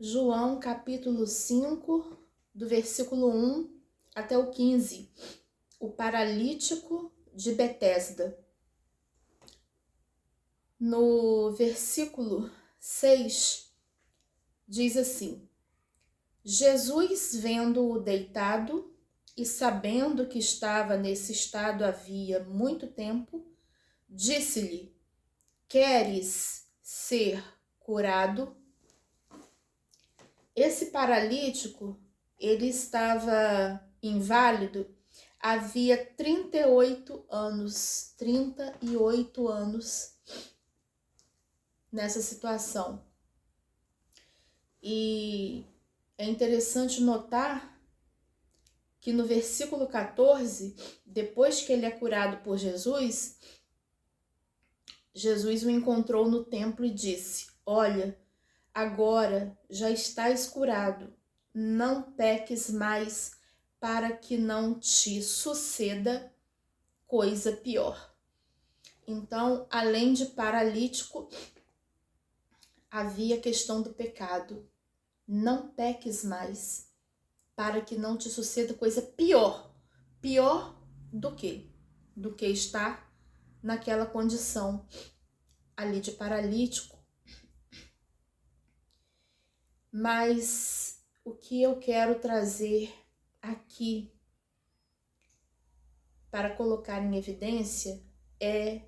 João capítulo 5, do versículo 1 até o 15, o paralítico de Betesda. No versículo 6, diz assim: Jesus, vendo-o deitado e sabendo que estava nesse estado havia muito tempo, disse-lhe: Queres ser curado? Esse paralítico, ele estava inválido havia 38 anos nessa situação. E é interessante notar que no versículo 14, depois que ele é curado por Jesus, Jesus o encontrou no templo e disse: Olha, agora já estás curado, não peques mais, para que não te suceda coisa pior. Então, além de paralítico, havia a questão do pecado. Não peques mais, para que não te suceda coisa pior. Pior do que? Do que estar naquela condição ali de paralítico. Mas o que eu quero trazer aqui para colocar em evidência é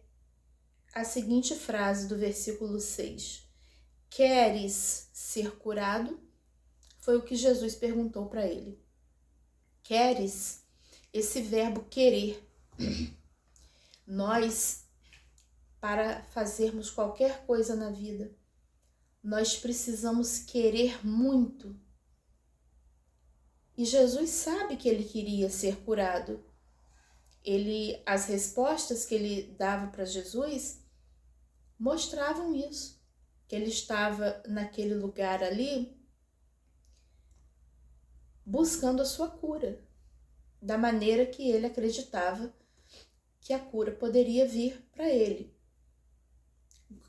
a seguinte frase do versículo 6. Queres ser curado? Foi o que Jesus perguntou para ele. Queres? Esse verbo querer. Nós, para fazermos qualquer coisa na vida, nós precisamos querer muito. E Jesus sabe que ele queria ser curado. As respostas que ele dava para Jesus mostravam isso, que ele estava naquele lugar ali buscando a sua cura, da maneira que ele acreditava que a cura poderia vir para ele.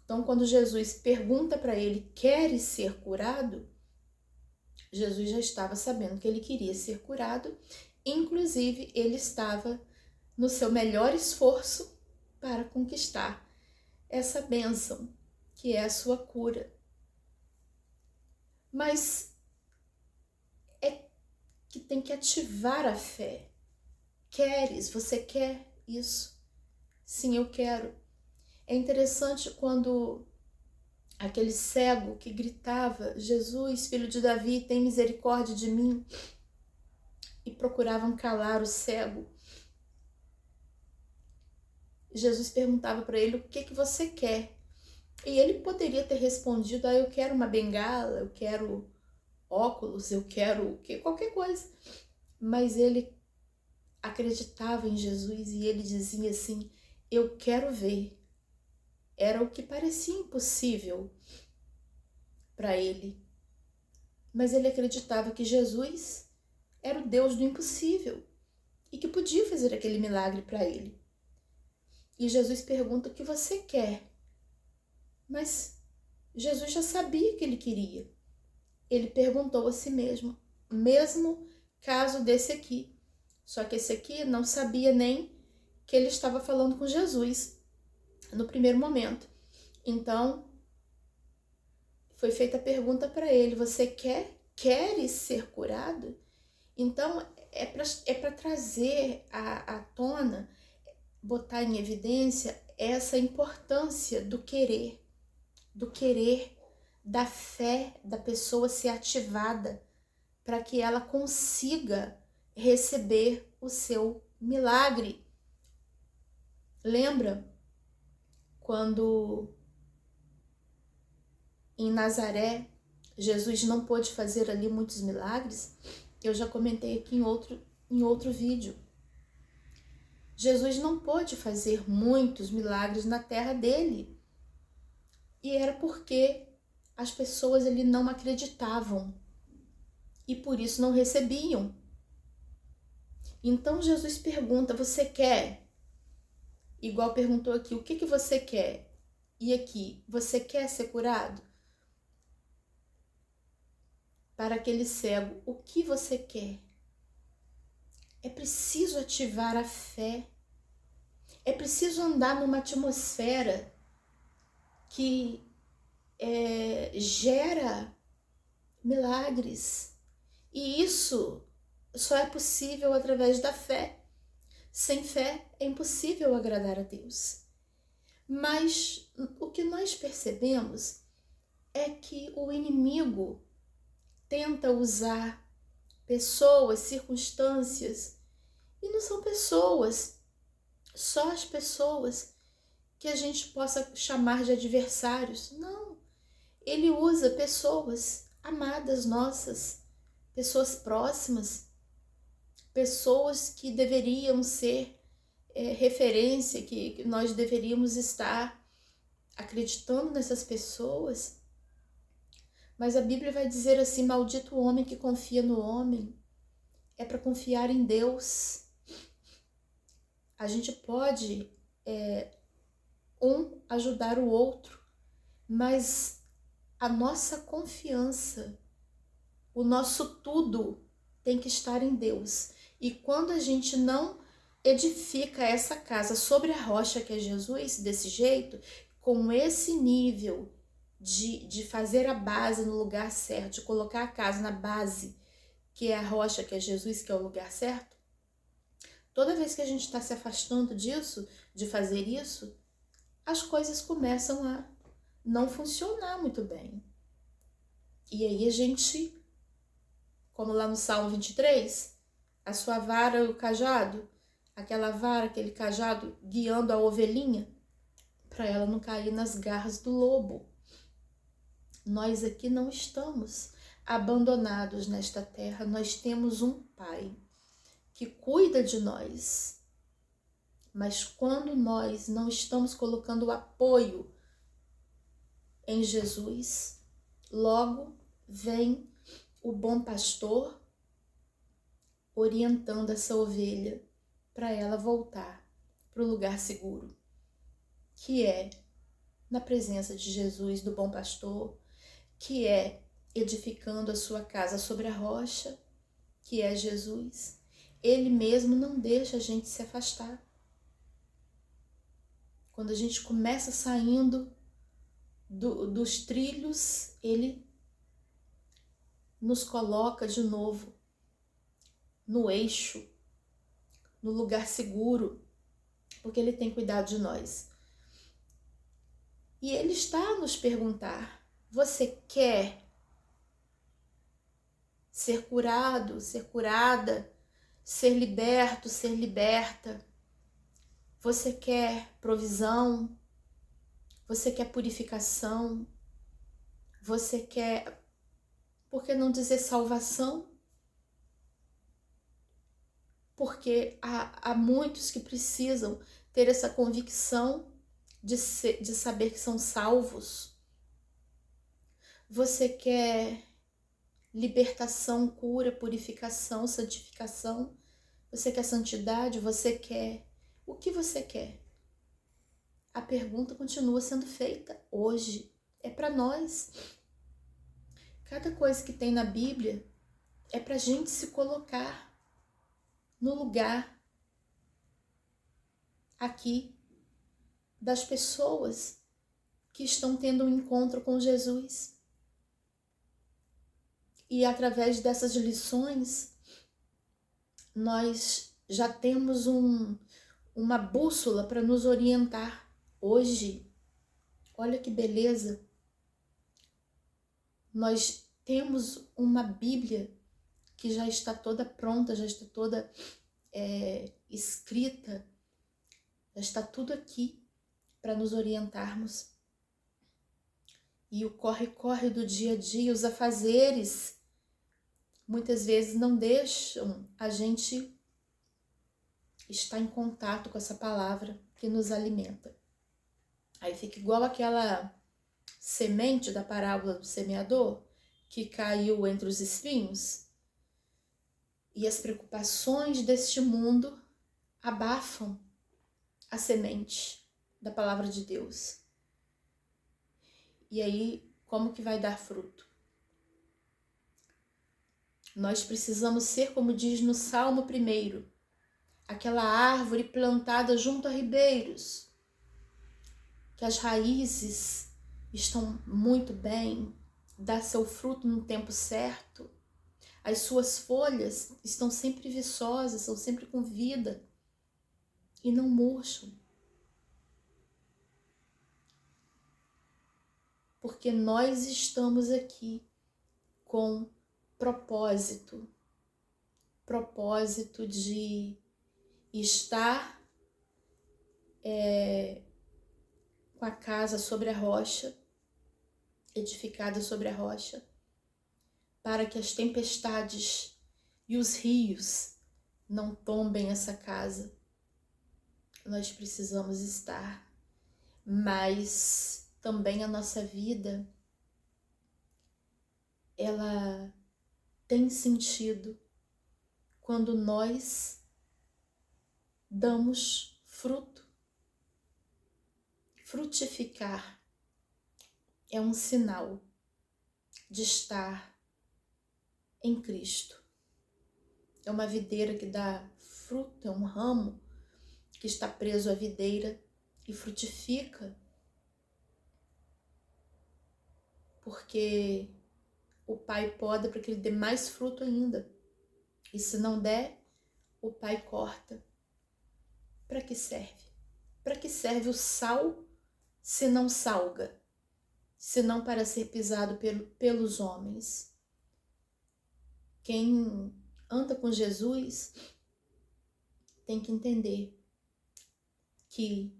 Então, quando Jesus pergunta para ele, queres ser curado? Jesus já estava sabendo que ele queria ser curado, inclusive ele estava no seu melhor esforço para conquistar essa bênção, que é a sua cura. Mas é que tem que ativar a fé. Queres? Você quer isso? Sim, eu quero. É interessante quando aquele cego que gritava, Jesus, filho de Davi, tem misericórdia de mim, e procuravam calar o cego. Jesus perguntava para ele, o que você quer? E ele poderia ter respondido, eu quero uma bengala, eu quero óculos, eu quero qualquer coisa. Mas ele acreditava em Jesus e ele dizia assim, eu quero ver. Era o que parecia impossível para ele. Mas ele acreditava que Jesus era o Deus do impossível e que podia fazer aquele milagre para ele. E Jesus pergunta, o que você quer? Mas Jesus já sabia que ele queria. Ele perguntou a si mesmo caso desse aqui. Só que esse aqui não sabia nem que ele estava falando com Jesus no primeiro momento. Então, foi feita a pergunta para ele, você queres ser curado? Então, é para trazer à tona, botar em evidência essa importância do querer, da fé da pessoa ser ativada para que ela consiga receber o seu milagre. Lembra quando em Nazaré Jesus não pôde fazer ali muitos milagres? Eu já comentei aqui em outro vídeo. Jesus não pôde fazer muitos milagres na terra dele. E era porque as pessoas ali não acreditavam. E por isso não recebiam. Então Jesus pergunta, você quer? Igual perguntou aqui, o que você quer? E aqui, você quer ser curado? para aquele cego: o que você quer? É preciso ativar a fé. É preciso andar numa atmosfera que gera milagres. E isso só é possível através da fé. Sem fé é impossível agradar a Deus. Mas o que nós percebemos é que o inimigo tenta usar pessoas, circunstâncias, e não são pessoas, só as pessoas que a gente possa chamar de adversários. Não, ele usa pessoas amadas nossas, pessoas próximas, pessoas que deveriam ser referência, que nós deveríamos estar acreditando nessas pessoas. Mas a Bíblia vai dizer assim: maldito o homem que confia no homem. É para confiar em Deus. A gente pode ajudar o outro, mas a nossa confiança, o nosso tudo tem que estar em Deus. E quando a gente não edifica essa casa sobre a rocha que é Jesus, desse jeito, com esse nível de fazer a base no lugar certo, de colocar a casa na base, que é a rocha, que é Jesus, que é o lugar certo, toda vez que a gente está se afastando disso, de fazer isso, as coisas começam a não funcionar muito bem. E aí a gente, como lá no Salmo 23, a sua vara e o cajado, aquela vara, aquele cajado guiando a ovelhinha, para ela não cair nas garras do lobo. Nós aqui não estamos abandonados nesta terra, nós temos um Pai que cuida de nós. Mas quando nós não estamos colocando o apoio em Jesus, logo vem o bom pastor orientando essa ovelha para ela voltar para o lugar seguro, que é na presença de Jesus, do bom pastor, que é edificando a sua casa sobre a rocha, que é Jesus. Ele mesmo não deixa a gente se afastar. Quando a gente começa saindo dos trilhos, ele nos coloca de novo no eixo, no lugar seguro, porque ele tem cuidado de nós. E ele está a nos perguntar: você quer ser curado, ser curada, ser liberto, ser liberta? Você quer provisão? Você quer purificação? Você quer, por que não dizer salvação? Porque há muitos que precisam ter essa convicção de saber que são salvos. Você quer libertação, cura, purificação, santificação? Você quer santidade? Você quer? O que você quer? A pergunta continua sendo feita hoje. É para nós. Cada coisa que tem na Bíblia é para a gente se colocar no lugar aqui das pessoas que estão tendo um encontro com Jesus. E através dessas lições, nós já temos uma bússola para nos orientar hoje. Olha que beleza! Nós temos uma Bíblia que já está toda pronta, já está toda escrita, já está tudo aqui para nos orientarmos. E o corre-corre do dia a dia, os afazeres, muitas vezes não deixam a gente estar em contato com essa palavra que nos alimenta. Aí fica igual aquela semente da parábola do semeador que caiu entre os espinhos. E as preocupações deste mundo abafam a semente da palavra de Deus. E aí, como que vai dar fruto? Nós precisamos ser, como diz no Salmo 1, aquela árvore plantada junto a ribeiros, que as raízes estão muito bem, dá seu fruto no tempo certo, as suas folhas estão sempre viçosas, estão sempre com vida e não murcham. Porque nós estamos aqui com propósito de estar com a casa sobre a rocha, edificada sobre a rocha, para que as tempestades e os rios não tombem essa casa. Nós precisamos estar, mas também a nossa vida, ela tem sentido quando nós damos fruto. Frutificar é um sinal de estar em Cristo. É uma videira que dá fruto, é um ramo que está preso à videira e frutifica, porque o Pai poda para que ele dê mais fruto ainda. E se não der, o Pai corta. Para que serve? Para que serve o sal se não salga? Se não para ser pisado pelos homens? Quem anda com Jesus tem que entender que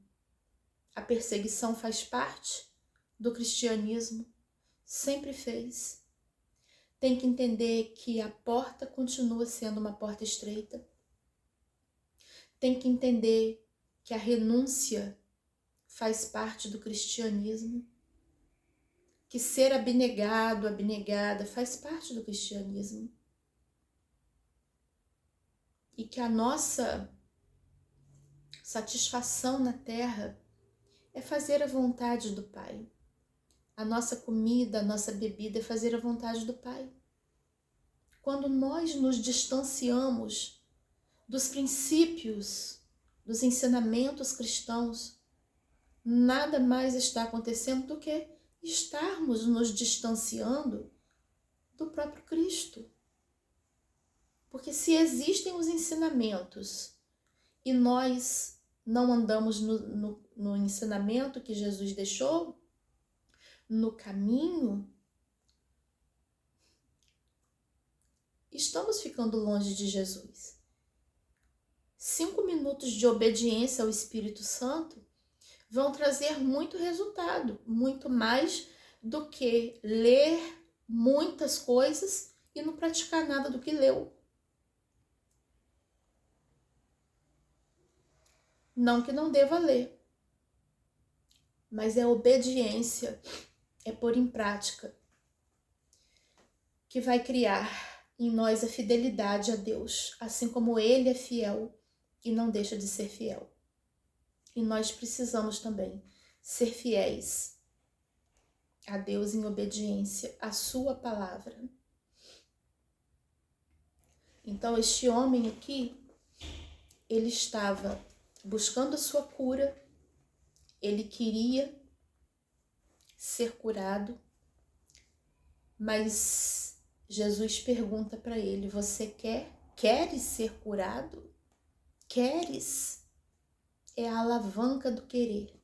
a perseguição faz parte do cristianismo, sempre fez. Tem que entender que a porta continua sendo uma porta estreita. Tem que entender que a renúncia faz parte do cristianismo. Que ser abnegado, abnegada faz parte do cristianismo. E que a nossa satisfação na terra é fazer a vontade do Pai. A nossa comida, a nossa bebida é fazer a vontade do Pai. Quando nós nos distanciamos dos princípios, dos ensinamentos cristãos, nada mais está acontecendo do que estarmos nos distanciando do próprio Cristo. Porque se existem os ensinamentos e nós não andamos no ensinamento que Jesus deixou, no caminho, estamos ficando longe de Jesus. 5 minutos de obediência ao Espírito Santo vão trazer muito resultado, muito mais do que ler muitas coisas e não praticar nada do que leu. Não que não deva ler, mas é obediência, é pôr em prática, que vai criar em nós a fidelidade a Deus, assim como Ele é fiel e não deixa de ser fiel. E nós precisamos também ser fiéis a Deus em obediência à sua palavra. Então este homem aqui, ele estava buscando a sua cura, ele queria ser curado, mas Jesus pergunta para ele: você queres ser curado? Queres? É a alavanca do querer.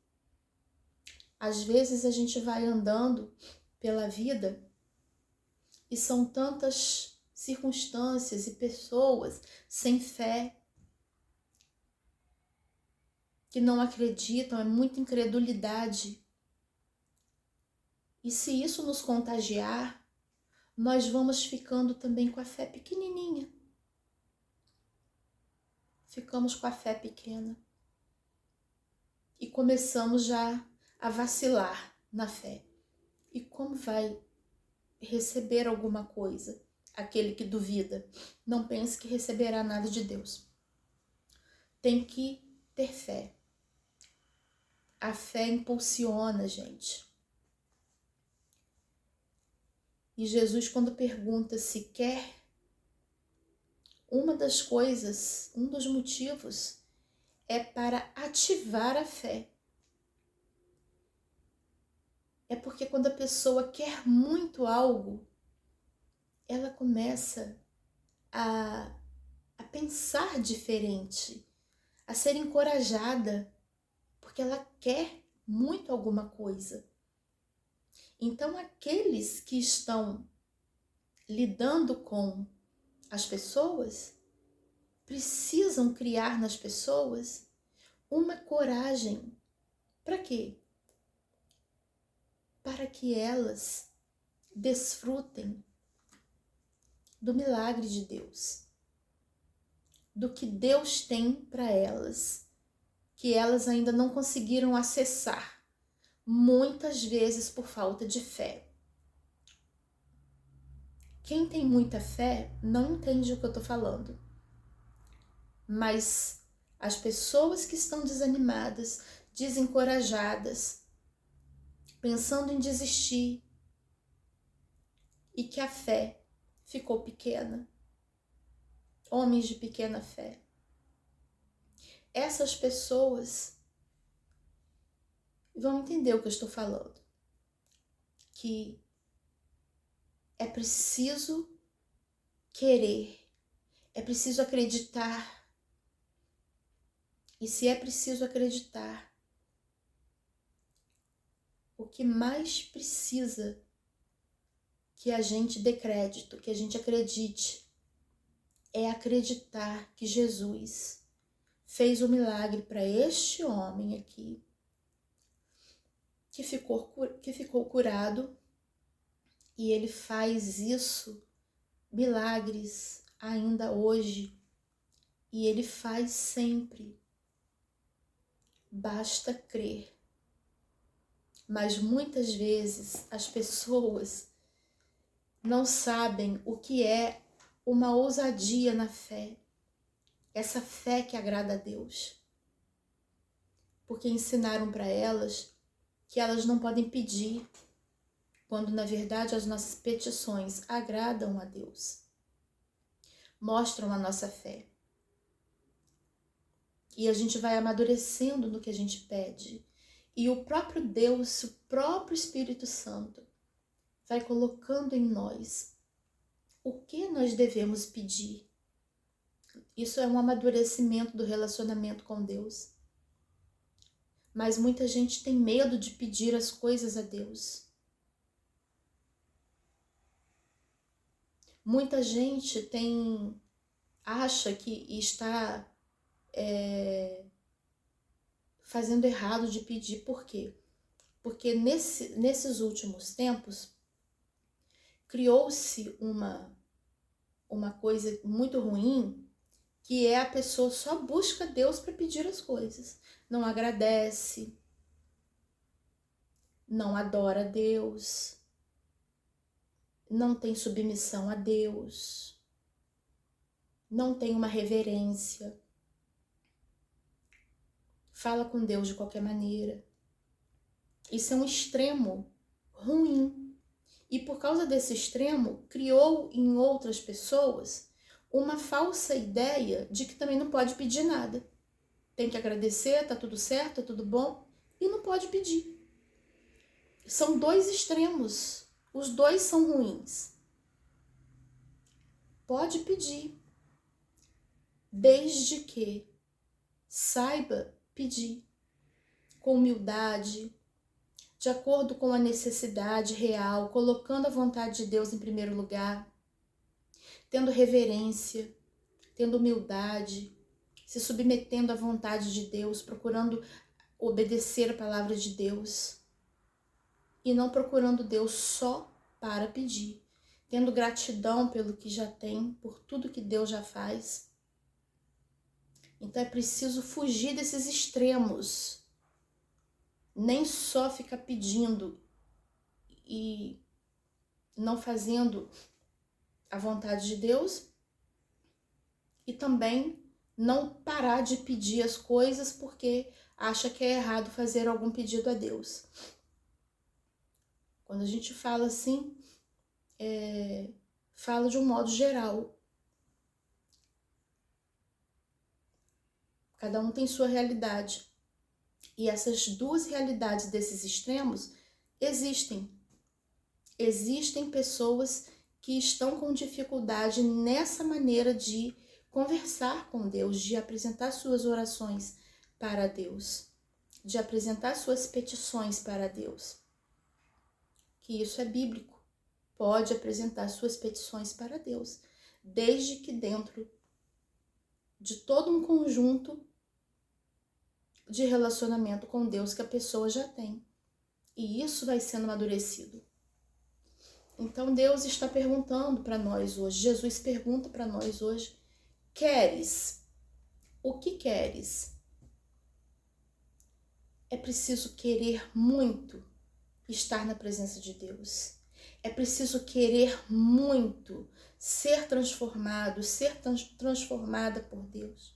Às vezes a gente vai andando pela vida e são tantas circunstâncias e pessoas sem fé, que não acreditam, é muita incredulidade. E se isso nos contagiar, nós vamos ficando também com a fé pequenininha. Ficamos com a fé pequena. E começamos já a vacilar na fé. E como vai receber alguma coisa aquele que duvida? Não pense que receberá nada de Deus. Tem que ter fé. A fé impulsiona, gente. E Jesus, quando pergunta se quer uma das coisas, um dos motivos é para ativar a fé. É porque quando a pessoa quer muito algo, ela começa a pensar diferente, a ser encorajada, porque ela quer muito alguma coisa. Então, aqueles que estão lidando com as pessoas precisam criar nas pessoas uma coragem. Para quê? Para que elas desfrutem do milagre de Deus, do que Deus tem para elas, que elas ainda não conseguiram acessar, muitas vezes por falta de fé. Quem tem muita fé não entende o que eu estou falando, mas as pessoas que estão desanimadas, desencorajadas, pensando em desistir, e que a fé ficou pequena, homens de pequena fé, essas pessoas vão entender o que eu estou falando, que é preciso querer, é preciso acreditar. E se é preciso acreditar, o que mais precisa que a gente dê crédito, que a gente acredite, é acreditar que Jesus fez o milagre para este homem aqui, que ficou curado, e ele faz isso, milagres, ainda hoje, e ele faz sempre. Basta crer. Mas muitas vezes as pessoas não sabem o que é uma ousadia na fé, essa fé que agrada a Deus, porque ensinaram para elas que elas não podem pedir, quando na verdade as nossas petições agradam a Deus, mostram a nossa fé. E a gente vai amadurecendo no que a gente pede. E o próprio Deus, o próprio Espírito Santo, vai colocando em nós o que nós devemos pedir. Isso é um amadurecimento do relacionamento com Deus. Mas muita gente tem medo de pedir as coisas a Deus. Muita gente acha que está fazendo errado de pedir. Por quê? Porque nesses últimos tempos criou-se uma coisa muito ruim, que é a pessoa só busca Deus para pedir as coisas. Não agradece, não adora a Deus, não tem submissão a Deus, não tem uma reverência, fala com Deus de qualquer maneira. Isso é um extremo ruim. E por causa desse extremo, criou em outras pessoas uma falsa ideia de que também não pode pedir nada. Tem que agradecer, tá tudo certo, tá tudo bom, e não pode pedir. São dois extremos, os dois são ruins. Pode pedir, desde que saiba pedir, com humildade, de acordo com a necessidade real, colocando a vontade de Deus em primeiro lugar, tendo reverência, tendo humildade, se submetendo à vontade de Deus, procurando obedecer a palavra de Deus e não procurando Deus só para pedir, tendo gratidão pelo que já tem, por tudo que Deus já faz. Então é preciso fugir desses extremos. Nem só ficar pedindo e não fazendo a vontade de Deus, e também não parar de pedir as coisas porque acha que é errado fazer algum pedido a Deus. Quando a gente fala assim, fala de um modo geral. Cada um tem sua realidade. E essas duas realidades desses extremos existem. Existem pessoas que estão com dificuldade nessa maneira de conversar com Deus, de apresentar suas orações para Deus, de apresentar suas petições para Deus. Que isso é bíblico. Pode apresentar suas petições para Deus, desde que dentro de todo um conjunto de relacionamento com Deus que a pessoa já tem. E isso vai sendo amadurecido. Então Deus está perguntando para nós hoje, Jesus pergunta para nós hoje, queres? O que queres? É preciso querer muito estar na presença de Deus. É preciso querer muito ser transformado, ser transformada por Deus.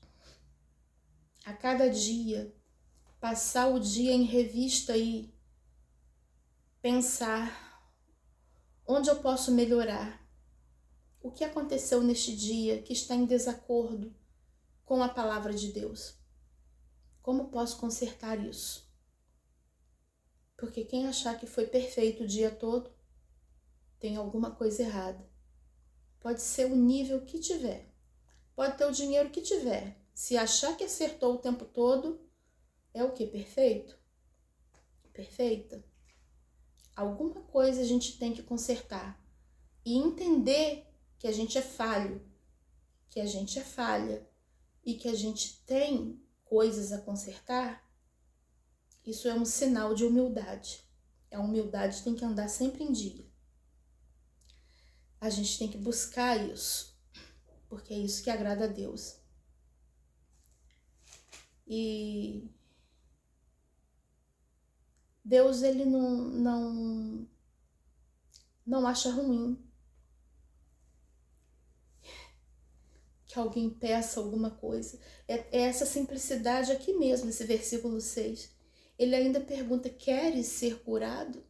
A cada dia, passar o dia em revista e pensar onde eu posso melhorar. O que aconteceu neste dia que está em desacordo com a palavra de Deus? Como posso consertar isso? Porque quem achar que foi perfeito o dia todo, tem alguma coisa errada. Pode ser o nível que tiver. Pode ter o dinheiro que tiver. Se achar que acertou o tempo todo, é o quê? Perfeito? Perfeita? Alguma coisa a gente tem que consertar. E entender que a gente é falho, que a gente é falha e que a gente tem coisas a consertar, isso é um sinal de humildade. A humildade tem que andar sempre em dia. A gente tem que buscar isso, porque é isso que agrada a Deus. E Deus, ele não acha ruim que alguém peça alguma coisa. É essa simplicidade aqui mesmo, esse versículo 6. Ele ainda pergunta, queres ser curado?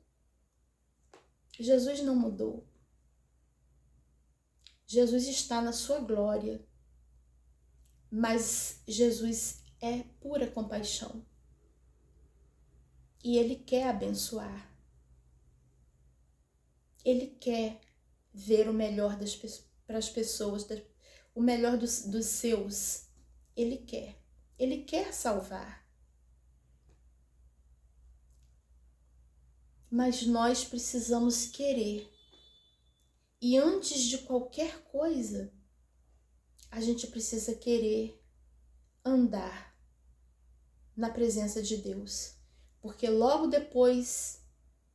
Jesus não mudou. Jesus está na sua glória, mas Jesus é pura compaixão. E Ele quer abençoar. Ele quer ver o melhor para as pessoas, o melhor dos seus. Ele quer salvar. Mas nós precisamos querer. E antes de qualquer coisa, a gente precisa querer andar na presença de Deus. Porque logo depois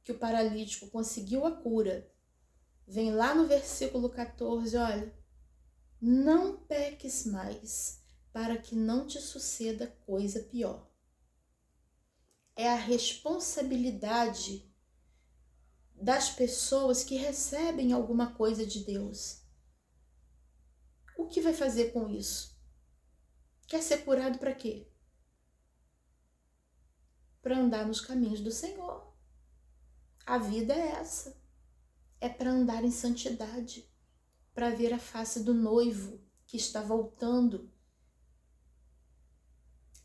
que o paralítico conseguiu a cura, vem lá no versículo 14, olha, não peques mais, para que não te suceda coisa pior. É a responsabilidade das pessoas que recebem alguma coisa de Deus. O que vai fazer com isso? Quer ser curado para quê? Para andar nos caminhos do Senhor. A vida é essa. É para andar em santidade, para ver a face do noivo que está voltando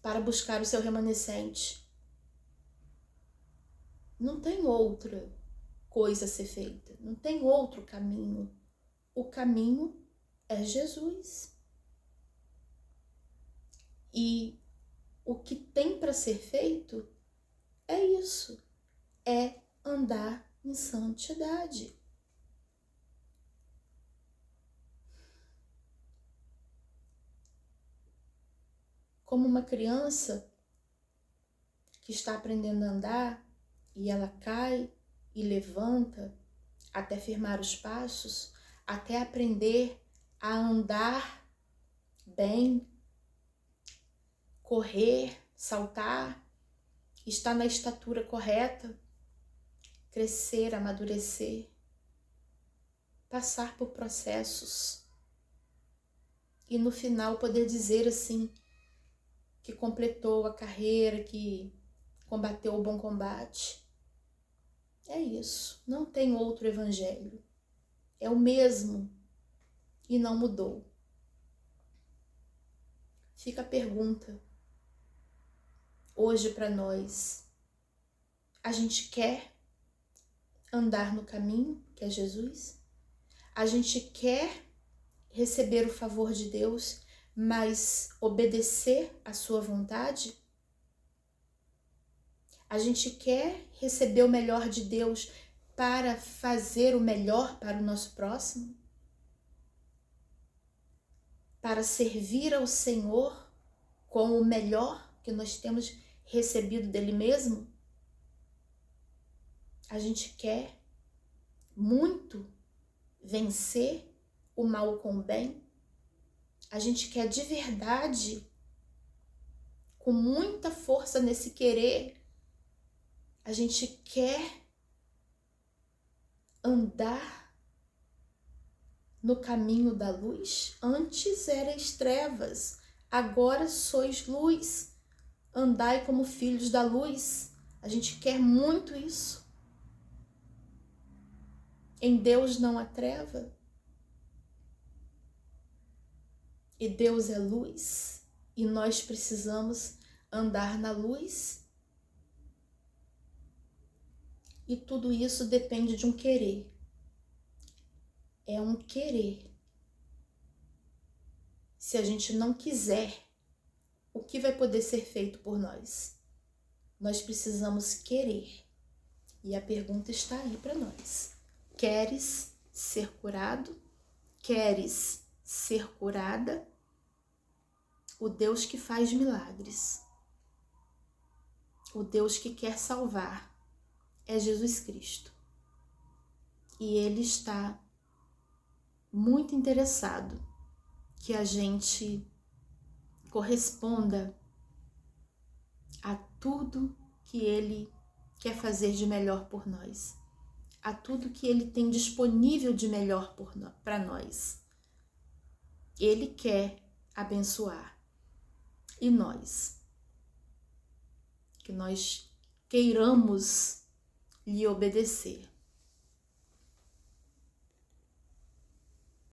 para buscar o seu remanescente. Não tem outra coisa a ser feita, não tem outro caminho. O caminho é Jesus. E o que tem para ser feito é isso, é andar em santidade. Como uma criança que está aprendendo a andar e ela cai e levanta até firmar os passos, até aprender a andar bem, correr, saltar, estar na estatura correta, crescer, amadurecer, passar por processos e no final poder dizer assim, que completou a carreira, que combateu o bom combate. É isso, não tem outro evangelho. É o mesmo e não mudou. Fica a pergunta, hoje para nós. A gente quer andar no caminho que é Jesus? A gente quer receber o favor de Deus, mas obedecer à sua vontade? A gente quer receber o melhor de Deus para fazer o melhor para o nosso próximo? Para servir ao Senhor com o melhor que nós temos recebido dele mesmo? A gente quer muito vencer o mal com o bem? A gente quer de verdade, com muita força nesse querer, a gente quer andar no caminho da luz? Antes erais trevas, agora sois luz. Andai como filhos da luz. A gente quer muito isso. Em Deus não há treva. E Deus é luz. E nós precisamos andar na luz. E tudo isso depende de um querer. É um querer. Se a gente não quiser, o que vai poder ser feito por nós? Nós precisamos querer. E a pergunta está aí para nós. Queres ser curado? Queres ser curada? O Deus que faz milagres, o Deus que quer salvar, é Jesus Cristo. E Ele está muito interessado que a gente corresponda a tudo que Ele quer fazer de melhor por nós, a tudo que Ele tem disponível de melhor para nós. Ele quer abençoar. E nós? Que nós queiramos lhe obedecer.